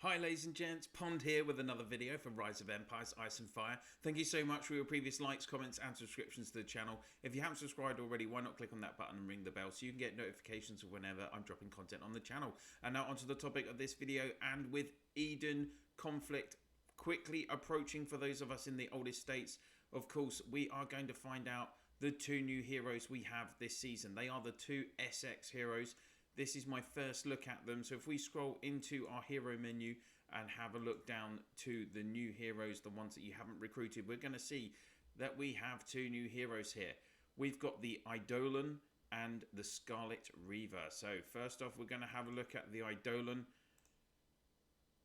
Hi ladies and gents, Pond here with another video for Rise of Empires, Ice and Fire. Thank you so much for your previous likes, comments and subscriptions to the channel. If you haven't subscribed already, why not click on that button and ring the bell so you can get notifications of whenever I'm dropping content on the channel. And now onto the topic of this video, and with Eidolon conflict quickly approaching for those of us in the oldest states, of course we are going to find out the two new heroes we have this season. They are the two SX heroes. This is my first look at them, so if we scroll into our hero menu and have a look down to the new heroes, the ones that you haven't recruited, we're going to see that we have two new heroes here. We've got the Eidolon and the Scarlet Reaver. So first off, we're going to have a look at the Eidolon.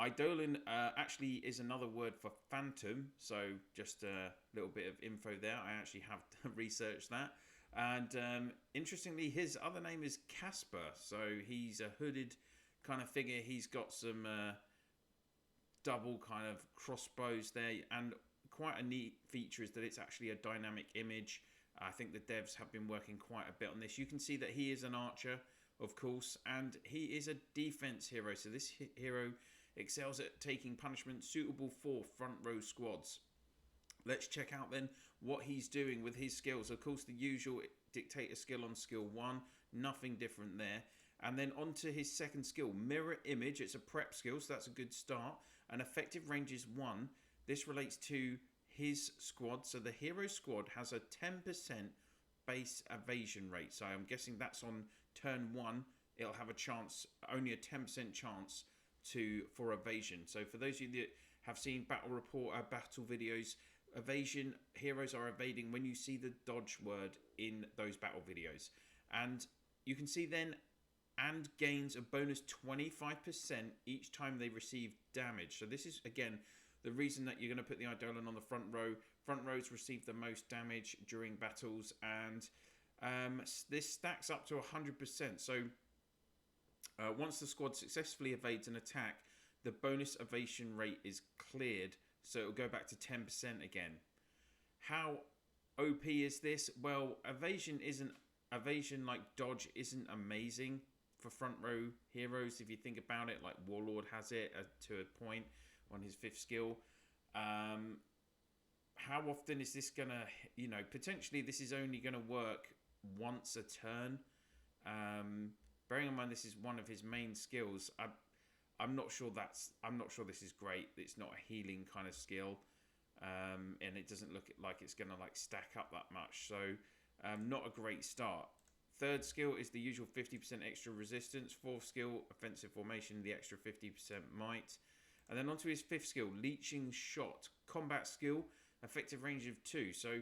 Eidolon actually is another word for phantom, so just a little bit of info there. I actually have researched that. And interestingly, his other name is Casper, so he's a hooded kind of figure. He's got some double kind of crossbows there, and quite a neat feature is that it's actually a dynamic image. I think the devs have been working quite a bit on this. You can see that he is an archer, of course, and he is a defense hero. So this hero excels at taking punishment suitable for front row squads. Let's check out then what he's doing with his skills. Of course, the usual dictator skill on skill 1, nothing different there. And then on to his second skill, mirror image. It's a prep skill, so that's a good start. And effective range is 1. This relates to his squad. So the hero squad has a 10% base evasion rate. So I'm guessing that's on turn 1. It'll have a chance, only a 10% chance for evasion. So for those of you that have seen battle report, battle videos, evasion, heroes are evading when you see the dodge word in those battle videos. And you can see then, and gains a bonus 25% each time they receive damage. So this is, again, the reason that you're going to put the Eidolon on the front row. Front rows receive the most damage during battles, and this stacks up to 100%. So once the squad successfully evades an attack, the bonus evasion rate is cleared. So it'll go back to 10% again. How OP is this? Well, evasion like dodge isn't amazing for front row heroes. If you think about it, like Warlord has it to a point on his 5th skill. How often is this gonna, potentially this is only gonna work once a turn. Bearing in mind this is one of his main skills. I'm not sure this is great. It's not a healing kind of skill, and it doesn't look like it's going to stack up that much. So not a great start. Third skill is the usual 50% extra resistance. 4th skill, offensive formation, the extra 50% might. And then onto his 5th skill, leeching shot, combat skill, effective range of 2. So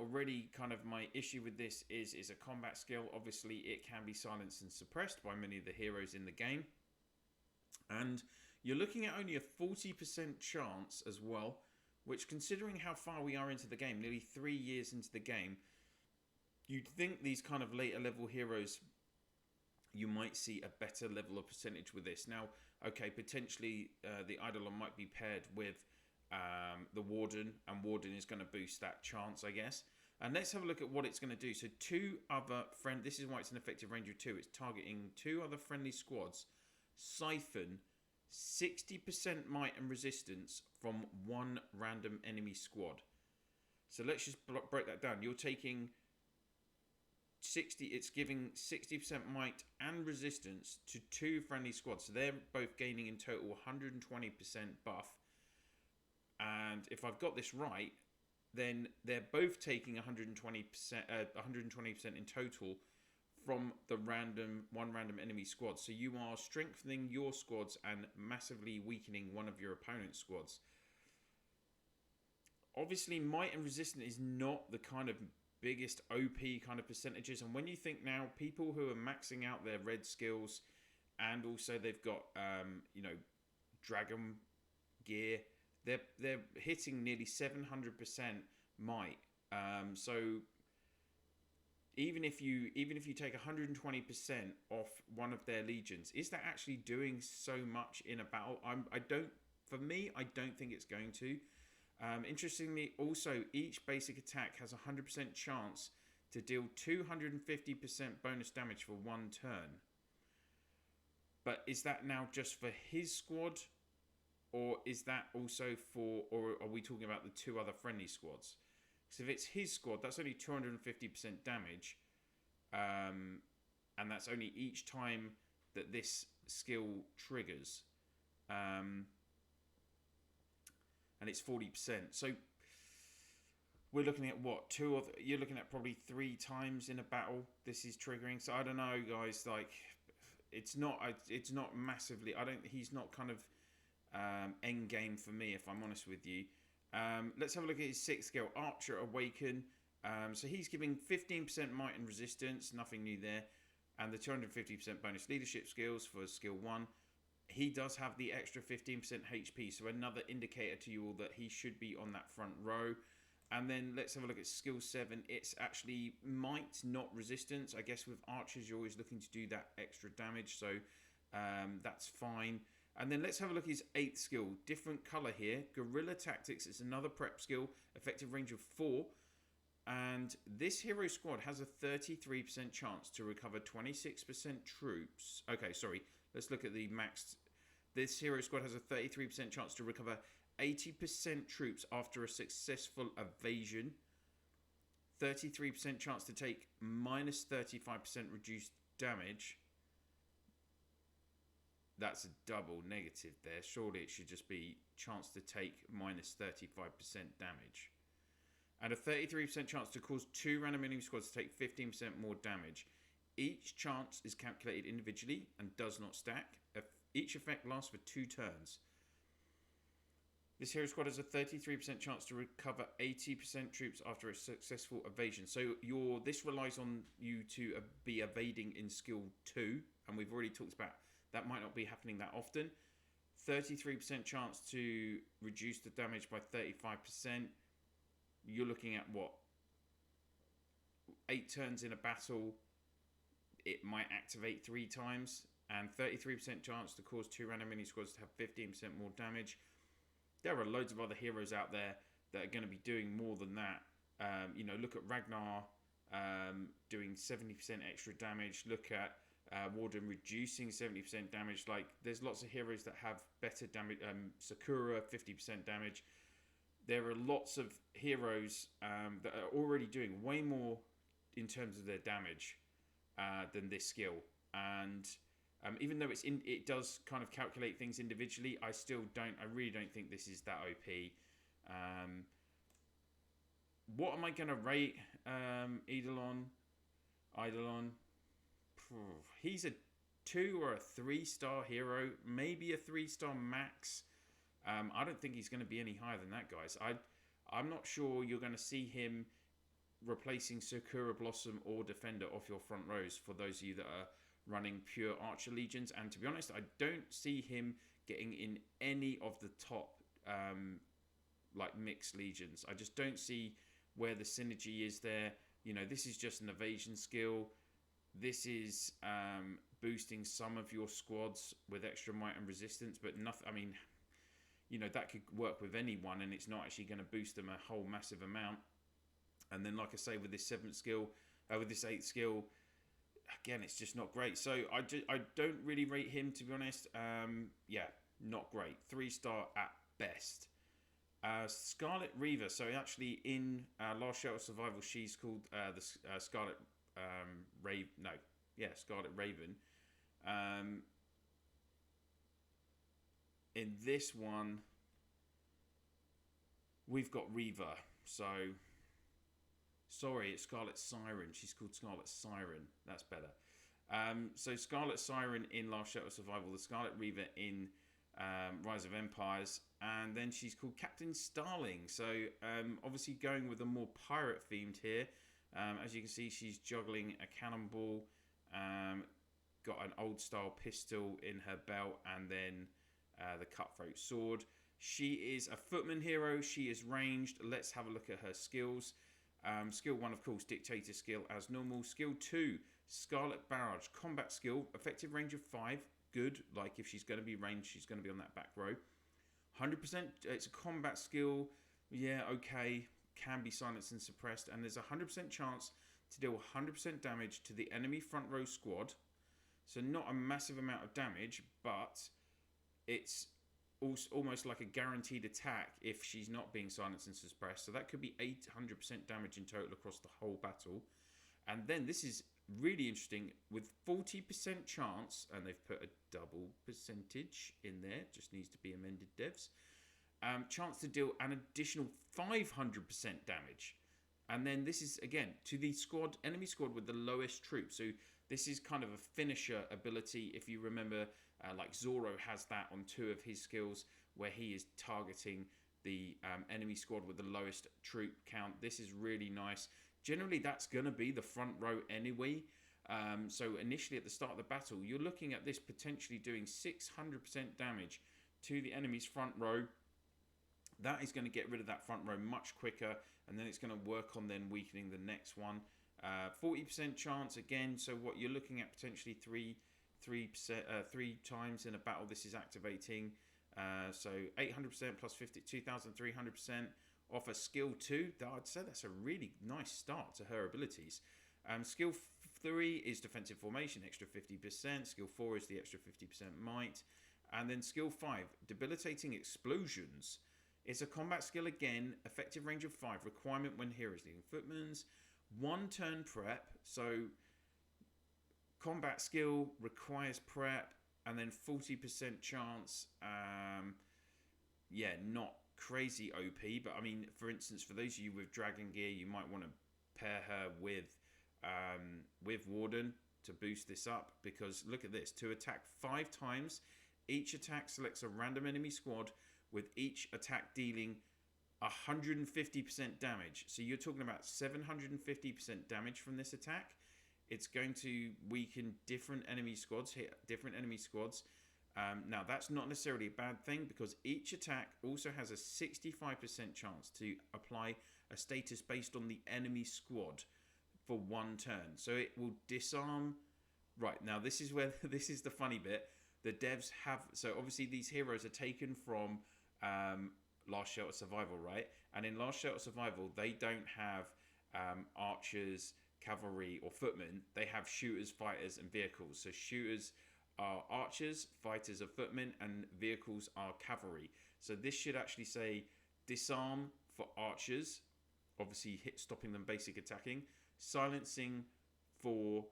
already kind of my issue with this is a combat skill. Obviously it can be silenced and suppressed by many of the heroes in the game. And you're looking at only a 40% chance as well, which, considering how far we are into the game, nearly 3 years into the game, you'd think these kind of later level heroes, you might see a better level of percentage with this. Now, okay, potentially the Eidolon might be paired with the Warden, and Warden is going to boost that chance, I guess. And let's have a look at what it's going to do. So this is why it's an effective range of 2. It's targeting 2 other friendly squads. Siphon 60% might and resistance from 1 random enemy squad. So let's just break that down. You're taking 60, it's giving 60% might and resistance to 2 friendly squads. So they're both gaining in total 120% buff. And if I've got this right, then they're both taking 120% in total from the one random enemy squad. So you are strengthening your squads and massively weakening one of your opponent's squads. Obviously, might and resistance is not the kind of biggest OP kind of percentages. And when you think now, people who are maxing out their red skills, and also they've got dragon gear, they're hitting nearly 700% might. So even if you take 120% off one of their legions, is that actually doing so much in a battle? For me, I don't think it's going to. Interestingly, also, each basic attack has a 100% chance to deal 250% bonus damage for 1 turn. But is that now just for his squad? or is that also for, or are we talking about the 2 other friendly squads? Because if it's his squad, that's only 250% damage, and that's only each time that this skill triggers, and it's 40%. So we're looking at what, you're looking at probably 3 times in a battle this is triggering. So I don't know, guys. Like, it's not massively. He's not kind of end game for me, if I'm honest with you. Let's have a look at his 6th skill, Archer Awaken. So he's giving 15% might and resistance, nothing new there, and the 250% bonus leadership skills for skill 1. He does have the extra 15% HP, so another indicator to you all that he should be on that front row. And then let's have a look at skill 7. It's actually might, not resistance. I guess with archers, you're always looking to do that extra damage, so that's fine. And then let's have a look at his 8th skill. Different colour here. Guerrilla Tactics. It's another prep skill. Effective range of 4. And this hero squad has a 33% chance to recover 26% troops. Okay, sorry. Let's look at the maxed. This hero squad has a 33% chance to recover 80% troops after a successful evasion. 33% chance to take minus 35% reduced damage. That's a double negative there. Surely it should just be chance to take minus 35% damage. And a 33% chance to cause 2 random enemy squads to take 15% more damage. Each chance is calculated individually and does not stack. Each effect lasts for 2 turns. This hero squad has a 33% chance to recover 80% troops after a successful evasion. So this relies on you to be evading in skill 2. And we've already talked about that might not be happening that often. 33% chance to reduce the damage by 35%. You're looking at what? 8 turns in a battle. It might activate 3 times. And 33% chance to cause 2 random mini squads to have 15% more damage. There are loads of other heroes out there that are going to be doing more than that. Look at Ragnar doing 70% extra damage. Look at Warden reducing 70% damage. Like, there's lots of heroes that have better damage. Sakura, 50% damage. There are lots of heroes that are already doing way more in terms of their damage than this skill. And even though it does kind of calculate things individually, I really don't think this is that OP. What am I going to rate Eidolon? He's a 2 or a 3-star hero, maybe a 3-star max. I don't think he's going to be any higher than that, guys. I'm not sure you're going to see him replacing Sakura Blossom or Defender off your front rows for those of you that are running pure Archer Legions. And to be honest, I don't see him getting in any of the top mixed Legions. I just don't see where the synergy is there. This is just an evasion skill. This is boosting some of your squads with extra might and resistance, but nothing. I mean, that could work with anyone, and it's not actually going to boost them a whole massive amount. And then, like I say, with this 7th skill, with this 8th skill, again, it's just not great. So I don't really rate him, to be honest. Not great. 3-star at best. Scarlet Reaver. So actually in Last Shelter Survival, she's called the Scarlet Raven. No, yeah, Scarlet Raven. In this one, we've got Reaver. So, sorry, it's Scarlet Siren. She's called Scarlet Siren. That's better. So Scarlet Siren in Last Shelter Survival, the Scarlet Reaver in Rise of Empires, and then she's called Captain Starling. So obviously going with a more pirate themed here. As you can see, she's juggling a cannonball, got an old style pistol in her belt, and then the cutthroat sword. She is a Footman hero. She is ranged. Let's have a look at her skills. Skill 1, of course, Dictator skill as normal. Skill 2, Scarlet Barrage. Combat skill, effective range of 5. Good. Like, if she's going to be ranged, she's going to be on that back row. 100%, it's a combat skill. Yeah, okay. Can be silenced and suppressed. And there's a 100% chance to deal 100% damage to the enemy front row squad. So not a massive amount of damage, but it's almost like a guaranteed attack if she's not being silenced and suppressed. So that could be 800% damage in total across the whole battle. And then this is really interesting with 40% chance, and they've put a double percentage in there, just needs to be amended, devs. Chance to deal an additional 500% damage. And then this is, again, to the enemy squad with the lowest troops. So this is kind of a finisher ability. If you remember, like Zoro has that on 2 of his skills, where he is targeting the enemy squad with the lowest troop count. This is really nice. Generally, that's going to be the front row anyway. So initially at the start of the battle, you're looking at this potentially doing 600% damage to the enemy's front row. That is going to get rid of that front row much quicker, and then it's going to work on then weakening the next one. 40% chance again, so what you're looking at potentially three times in a battle this is activating. So 800% plus 50, 2,300% off a skill 2. I'd say that's a really nice start to her abilities. Skill 3 is defensive formation, extra 50%. Skill 4 is the extra 50% might. And then skill 5, debilitating explosions. It's a combat skill again, effective range of 5, requirement when heroes leading footmen's. 1 turn prep, so combat skill requires prep, and then 40% chance. Yeah, not crazy OP, but I mean, for instance, for those of you with dragon gear, you might want to pair her with Warden to boost this up, because look at this, to attack 5 times. Each attack selects a random enemy squad, with each attack dealing 150% damage. So you're talking about 750% damage from this attack. It's going to weaken different enemy squads, hit different enemy squads. Now, that's not necessarily a bad thing, because each attack also has a 65% chance to apply a status based on the enemy squad for 1 turn. So it will disarm. Right, now this is where this is the funny bit. The devs have, so obviously these heroes are taken from Last Shelter Survival, right? And in Last Shelter Survival, they don't have archers, cavalry, or footmen. They have shooters, fighters, and vehicles. So shooters are archers, fighters are footmen, and vehicles are cavalry. So this should actually say disarm for archers, obviously stopping them basic attacking, silencing for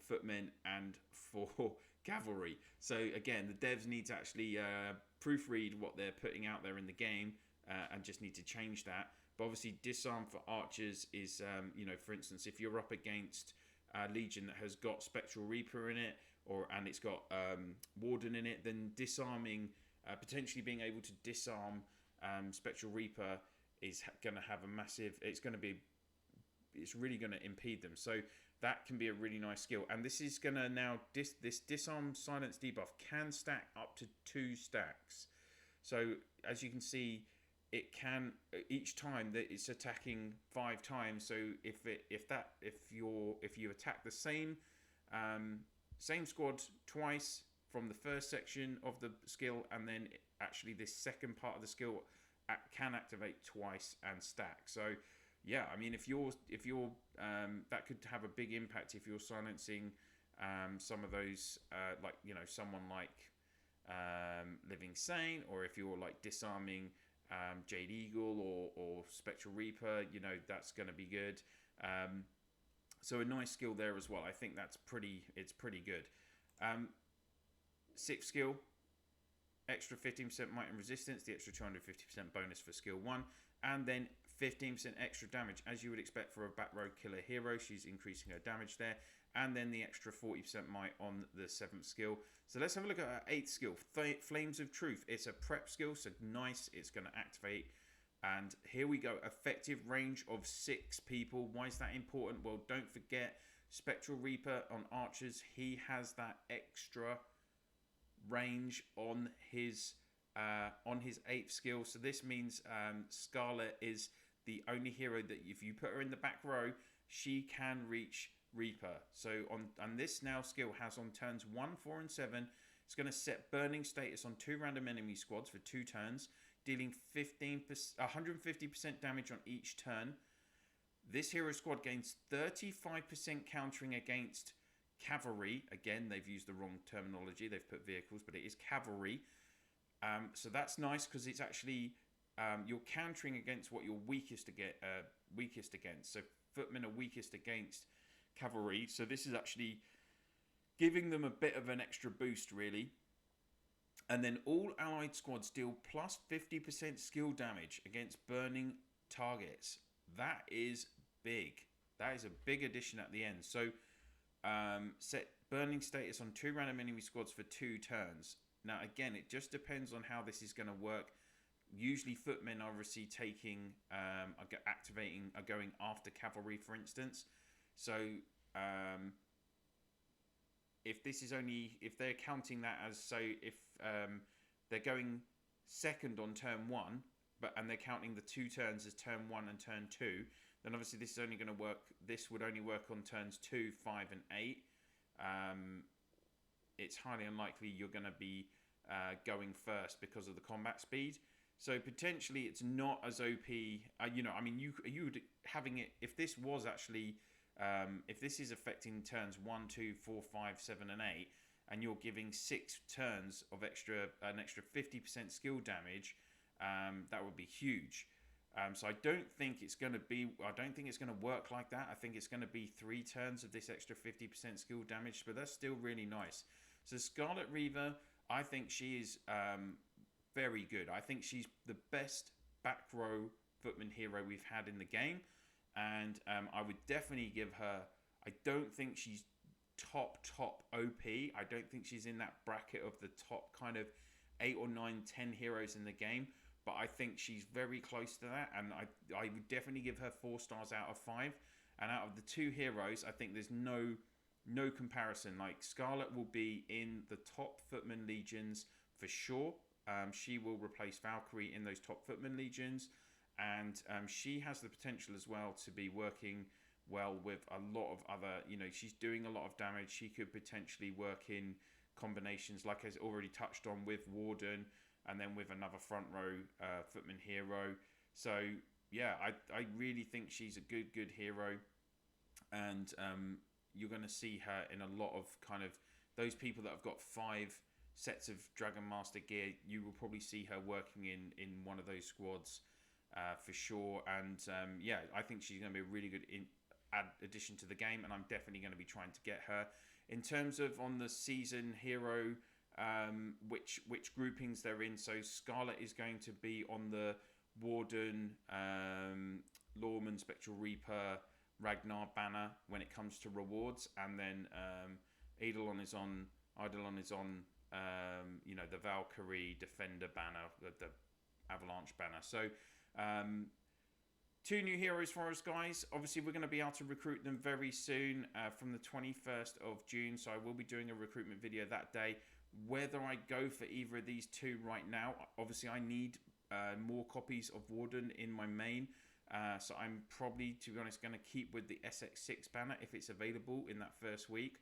footmen, and for cavalry. So again, the devs need to actually proofread what they're putting out there in the game, and just need to change that. But obviously, disarm for archers is, for instance, if you're up against a Legion that has got Spectral Reaper in it, and it's got Warden in it, then disarming, potentially being able to disarm Spectral Reaper is going to have a massive. It's really going to impede them. So that can be a really nice skill. And this is going to now, this disarm silence debuff can stack up to 2 stacks. So as you can see, it can, each time that it's attacking 5 times. So if you attack the same squad twice from the first section of the skill, and then actually this second part of the skill can activate twice and stack. So yeah, I mean, if you're that could have a big impact if you're silencing some of those, someone like Living Saint, or if you're like disarming Jade Eagle or Spectral Reaper, that's going to be good. So a nice skill there as well. I think it's pretty good. 6th skill, extra 15% might and resistance, the extra 250% bonus for skill 1, and then 15% extra damage, as you would expect for a back row killer hero. She's increasing her damage there, and then the extra 40% might on the 7th skill. So let's have a look at our 8th skill, Flames of Truth. It's a prep skill, so nice, it's going to activate. And here we go, effective range of 6 people. Why is that important? Well, don't forget, Spectral Reaper on archers, he has that extra range on his 8th skill. So this means Scarlet is the only hero that if you put her in the back row, she can reach Reaper. So on this now skill has on turns 1, 4, and 7, it's going to set burning status on 2 random enemy squads for 2 turns, dealing 150% damage on each turn. This hero squad gains 35% countering against cavalry. Again, they've used the wrong terminology. They've put vehicles, but it is cavalry. So that's nice because it's actually you're countering against what you're weakest against. So footmen are weakest against cavalry. So this is actually giving them a bit of an extra boost, really. And then all allied squads deal plus 50% skill damage against burning targets. That is big. That is a big addition at the end. So set burning status on 2 random enemy squads for 2 turns. Now, again, it just depends on how this is going to work. Usually, footmen are obviously taking, are going after cavalry, for instance. So, if this is only, if they're counting that as, so if they're going second on turn 1, and they're counting the 2 turns as turn 1 and turn 2, then obviously this is only going to work. This would only work on turns 2, 5, and 8. It's highly unlikely you're going to be going first because of the combat speed. So potentially it's not as OP. I mean, you would having it if this was actually if this is affecting turns 1, 2, 4, 5, 7, and 8, and you're giving 6 turns of an extra 50% skill damage, that would be huge. So I don't think it's going to work like that. I think it's going to be 3 turns of this extra 50% skill damage, but that's still really nice. So Scarlet Reaver, I think she is very good. I think she's the best back row footman hero we've had in the game, and I would definitely give her. I don't think she's top OP. I don't think she's in that bracket of the top kind of 8 or 9, 10 heroes in the game. But I think she's very close to that, and I would definitely give her 4 stars out of 5. And out of the 2 heroes, I think there's no comparison. Like, Scarlet will be in the top footman legions for sure. She will replace Valkyrie in those top footman legions, and she has the potential as well to be working well with a lot of other. She's doing a lot of damage. She could potentially work in combinations, like I already touched on, with Warden, and then with another front row footman hero. So yeah, I really think she's a good hero, and you're going to see her in a lot of kind of those people that have got 5 sets of Dragon Master gear. You will probably see her working in one of those squads for sure. And yeah, I think she's going to be a really good addition to the game, and I'm definitely going to be trying to get her. In terms of on the season hero, which groupings they're in. So Scarlet is going to be on the Warden, Lawman, Spectral Reaper, Ragnar banner when it comes to rewards, and then Eidolon is on the Valkyrie Defender banner, the Avalanche banner. So 2 new heroes for us, guys. Obviously, we're going to be able to recruit them very soon from the 21st of June. So I will be doing a recruitment video that day. Whether I go for either of these 2 right now, obviously I need more copies of Warden in my main. So I'm probably, to be honest, going to keep with the SX6 banner if it's available in that first week.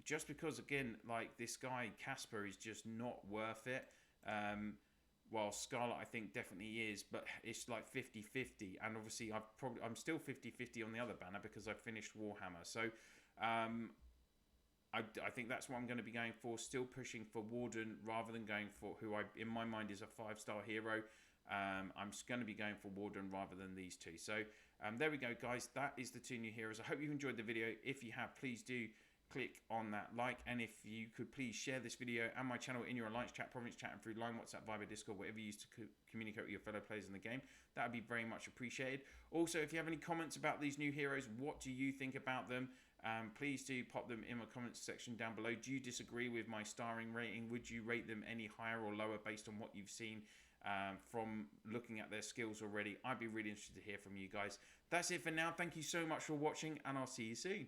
Just because, again, like this guy, Casper, is just not worth it. While Scarlet, I think, definitely is, but it's like 50-50. And obviously, I'm still 50-50 on the other banner because I finished Warhammer. So I think that's what I'm going to be going for. Still pushing for Warden rather than going for who in my mind is a 5-star hero. I'm just going to be going for Warden rather than these 2. So there we go, guys. That is the 2 new heroes. I hope you've enjoyed the video. If you have, please do click on that like, and if you could please share this video and my channel in your alliance chat, province chat, and through line, WhatsApp, Viber, Discord, whatever you use to communicate with your fellow players in the game, that would be very much appreciated. Also, if you have any comments about these new heroes, what do you think about them? Please do pop them in my comments section down below. Do you disagree with my starring rating? Would you rate them any higher or lower based on what you've seen from looking at their skills already? I'd be really interested to hear from you guys. That's it for now. Thank you so much for watching, and I'll see you soon.